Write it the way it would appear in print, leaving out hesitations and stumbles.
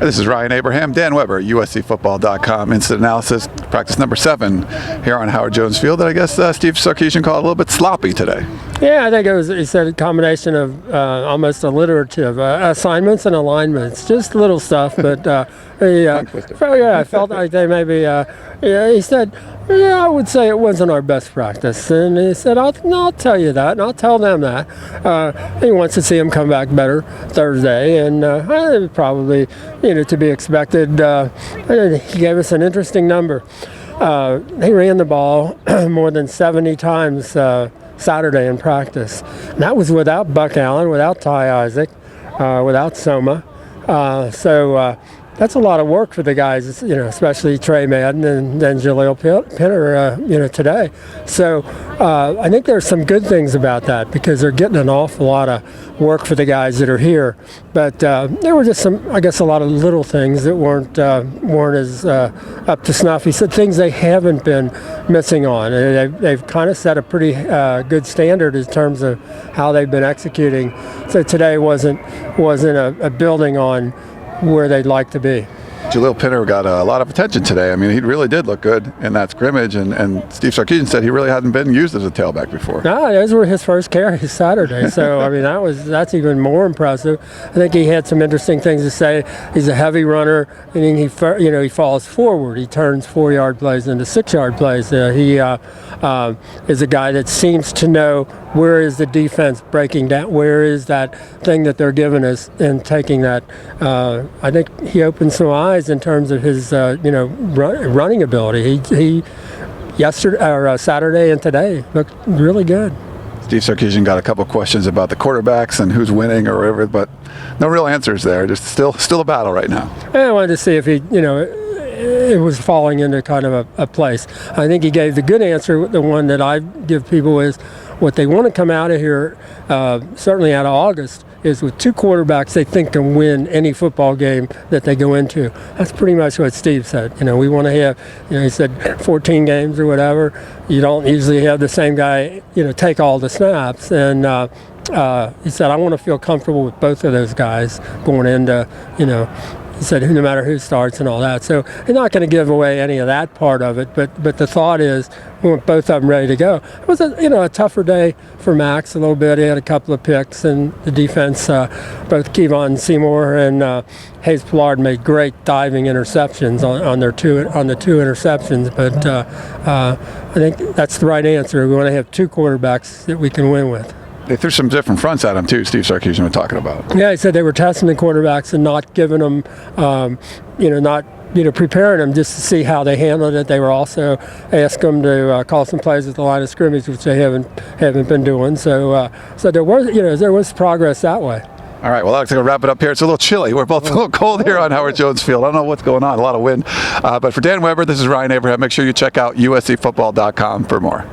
This is Ryan Abraham, Dan Weber, USCFootball.com. Instant analysis, practice number 7 here on Howard Jones Field. I guess Steve Sarkisian called a little bit sloppy today. Yeah, I think it was. He said a combination of almost alliterative assignments and alignments, just little stuff. But I felt like they maybe. He said, I would say it wasn't our best practice, and he said, I'll tell you that, and I'll tell them that. He wants to see them come back better Thursday, and probably, to be expected. He gave us an interesting number. He ran the ball more than 70 times Saturday in practice. And that was without Buck Allen, without Ty Isaac, without Soma. So that's a lot of work for the guys, especially Trey Madden and then Jaleel Pinner, today. So I think there's some good things about that because they're getting an awful lot of work for the guys that are here. But there were just some, I guess, a lot of little things that weren't as up to snuff. He said things they haven't been missing on. And they've kind of set a pretty good standard in terms of how they've been executing. So today wasn't a building on where they'd like to be. Jaleel Pinner got a lot of attention today. I mean, he really did look good in that scrimmage, and Steve Sarkisian said he really hadn't been used as a tailback before. No, those were his first carries Saturday, so I mean that's even more impressive. I think he had some interesting things to say. He's a heavy runner, and he falls forward. He turns 4-yard plays into 6-yard plays. He is a guy that seems to know where is the defense breaking down, where is that thing that they're giving us, and taking that. I think he opened some eyes in terms of his running ability. He Saturday and today looked really good. Steve Sarkisian got a couple questions about the quarterbacks and who's winning or whatever, but no real answers there. Just still a battle right now. I wanted to see if he, it was falling into kind of a place. I think he gave the good answer. The one that I give people is what they want to come out of here, certainly out of August, is with 2 quarterbacks they think can win any football game that they go into. That's pretty much what Steve said. We want to have, he said 14 games or whatever. You don't usually have the same guy, take all the snaps. And he said, I want to feel comfortable with both of those guys going into, he said, no matter who starts and all that. So he's not going to give away any of that part of it, but the thought is we want both of them ready to go. It was a tougher day for Max a little bit. He had a couple of picks, and the defense, both Kevon Seymour and Hayes Pollard made great diving interceptions on the 2 interceptions. But I think that's the right answer. We want to have 2 quarterbacks that we can win with. They threw some different fronts at him too, Steve Sarkisian was talking about. Yeah, he said they were testing the quarterbacks and not giving them, preparing them just to see how they handled it. They were also asked them to call some plays at the line of scrimmage, which they haven't been doing. So there was progress that way. All right, well, Alex, I'm going to wrap it up here. It's a little chilly. We're both a little cold here on Howard Jones Field. I don't know what's going on, a lot of wind. But for Dan Weber, this is Ryan Abraham. Make sure you check out USCFootball.com for more.